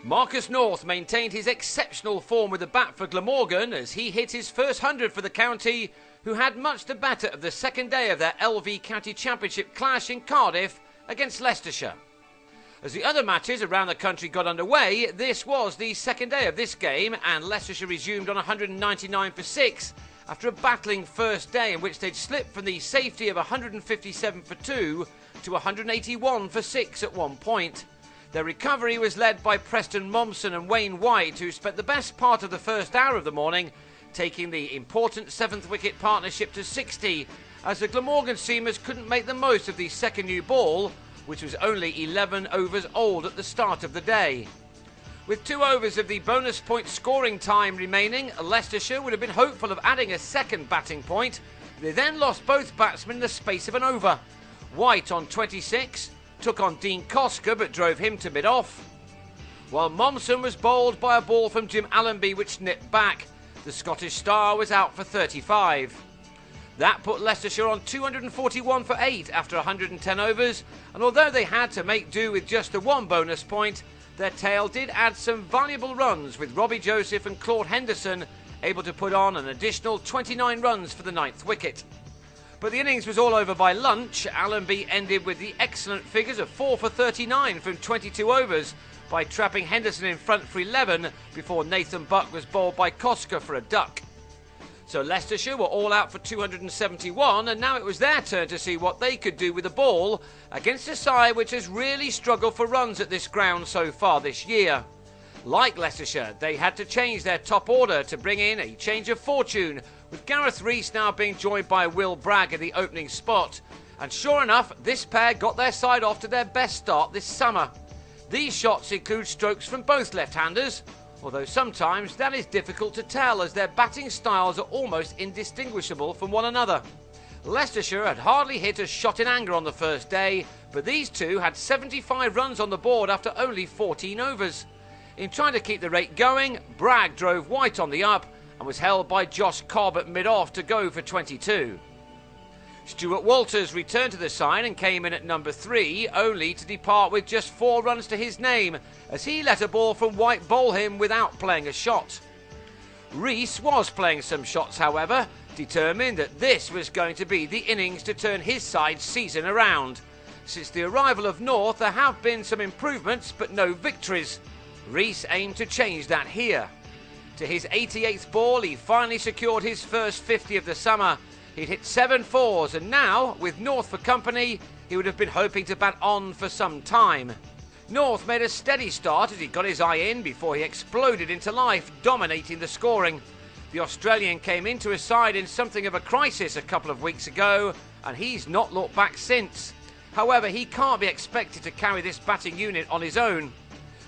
Marcus North maintained his exceptional form with the bat for Glamorgan as he hit his first 100 for the county, who had much the better of the second day of their LV County Championship clash in Cardiff against Leicestershire. As the other matches around the country got underway, this was the second day of this game, and Leicestershire resumed on 199 for 6 after a battling first day in which they'd slipped from the safety of 157 for 2 to 181 for 6 at one point. Their recovery was led by Preston Momsen and Wayne White, who spent the best part of the first hour of the morning taking the important 7th wicket partnership to 60, as the Glamorgan seamers couldn't make the most of the second new ball, which was only 11 overs old at the start of the day. With 2 overs of the bonus point scoring time remaining, Leicestershire would have been hopeful of adding a second batting point. They then lost both batsmen in the space of an over. White on 26 took on Dean Koska but drove him to mid-off, while Momsen was bowled by a ball from Jim Allenby which nipped back. The Scottish star was out for 35. That put Leicestershire on 241 for 8 after 110 overs, and although they had to make do with just the one bonus point, their tail did add some valuable runs, with Robbie Joseph and Claude Henderson able to put on an additional 29 runs for the 9th wicket. But the innings was all over by lunch. Allenby ended with the excellent figures of 4 for 39 from 22 overs by trapping Henderson in front for 11 before Nathan Buck was bowled by Koska for a duck. So Leicestershire were all out for 271, and now it was their turn to see what they could do with the ball against a side which has really struggled for runs at this ground so far this year. Like Leicestershire, they had to change their top order to bring in a change of fortune, with Gareth Rees now being joined by Will Bragg in the opening spot. And sure enough, this pair got their side off to their best start this summer. These shots include strokes from both left-handers, although sometimes that is difficult to tell as their batting styles are almost indistinguishable from one another. Leicestershire had hardly hit a shot in anger on the first day, but these two had 75 runs on the board after only 14 overs. In trying to keep the rate going, Bragg drove White on the up and was held by Josh Cobb at mid-off to go for 22. Stuart Walters returned to the side and came in at number 3, only to depart with just 4 runs to his name, as he let a ball from White bowl him without playing a shot. Rees was playing some shots, however, determined that this was going to be the innings to turn his side's season around. Since the arrival of North, there have been some improvements, but no victories. Rees aimed to change that here. To his 88th ball, he finally secured his first 50 of the summer. He'd hit 7 fours, and now, with North for company, he would have been hoping to bat on for some time. North made a steady start as he got his eye in before he exploded into life, dominating the scoring. The Australian came into his side in something of a crisis a couple of weeks ago, and he's not looked back since. However, he can't be expected to carry this batting unit on his own.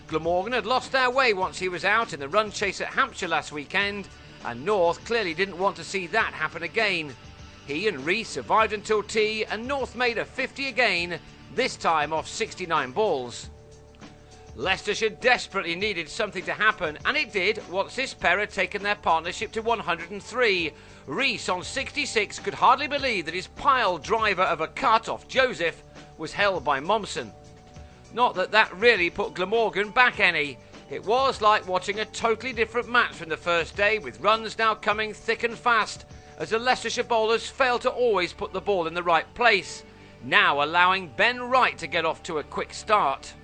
Glamorgan had lost their way once he was out in the run chase at Hampshire last weekend, and North clearly didn't want to see that happen again. He and Rees survived until tea, and North made a 50 again, this time off 69 balls. Leicestershire desperately needed something to happen, and it did once this pair had taken their partnership to 103. Rees on 66 could hardly believe that his pile driver of a cut off Joseph was held by Momsen. Not that that really put Glamorgan back any. It was like watching a totally different match from the first day, with runs now coming thick and fast, as the Leicestershire bowlers failed to always put the ball in the right place, now allowing Ben Wright to get off to a quick start.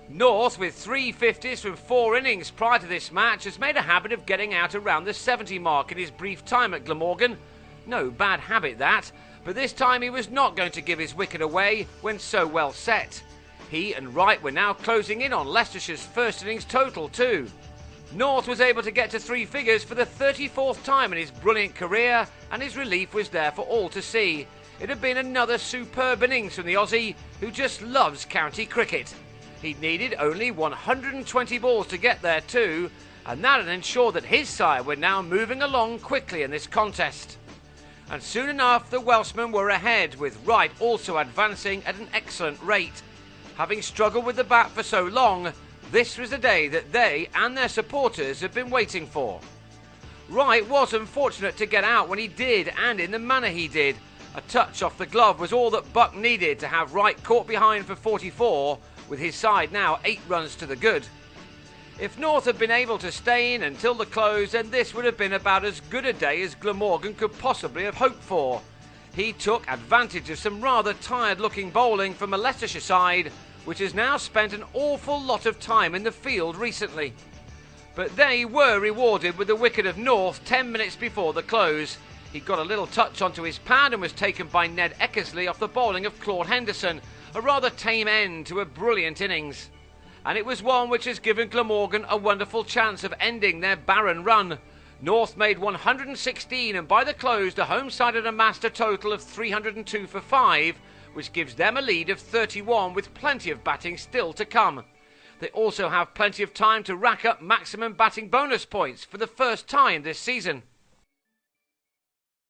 North, with 3 50s from 4 innings prior to this match, has made a habit of getting out around the 70 mark in his brief time at Glamorgan. No bad habit that, but this time he was not going to give his wicket away when so well set. He and Wright were now closing in on Leicestershire's first innings total too. North was able to get to 3 figures for the 34th time in his brilliant career, and his relief was there for all to see. It had been another superb innings from the Aussie, who just loves county cricket. He'd needed only 120 balls to get there too, and that had ensured that his side were now moving along quickly in this contest. And soon enough the Welshmen were ahead, with Wright also advancing at an excellent rate. Having struggled with the bat for so long, this was the day that they and their supporters had been waiting for. Wright was unfortunate to get out when he did, and in the manner he did. A touch off the glove was all that Buck needed to have Wright caught behind for 44, with his side now 8 runs to the good. If North had been able to stay in until the close, then this would have been about as good a day as Glamorgan could possibly have hoped for. He took advantage of some rather tired-looking bowling from a Leicestershire side, which has now spent an awful lot of time in the field recently. But they were rewarded with the wicket of North 10 minutes before the close. He got a little touch onto his pad and was taken by Ned Eckersley off the bowling of Claude Henderson, a rather tame end to a brilliant innings. And it was one which has given Glamorgan a wonderful chance of ending their barren run. North made 116 and by the close the home side had amassed a total of 302 for 5, which gives them a lead of 31 with plenty of batting still to come. They also have plenty of time to rack up maximum batting bonus points for the first time this season.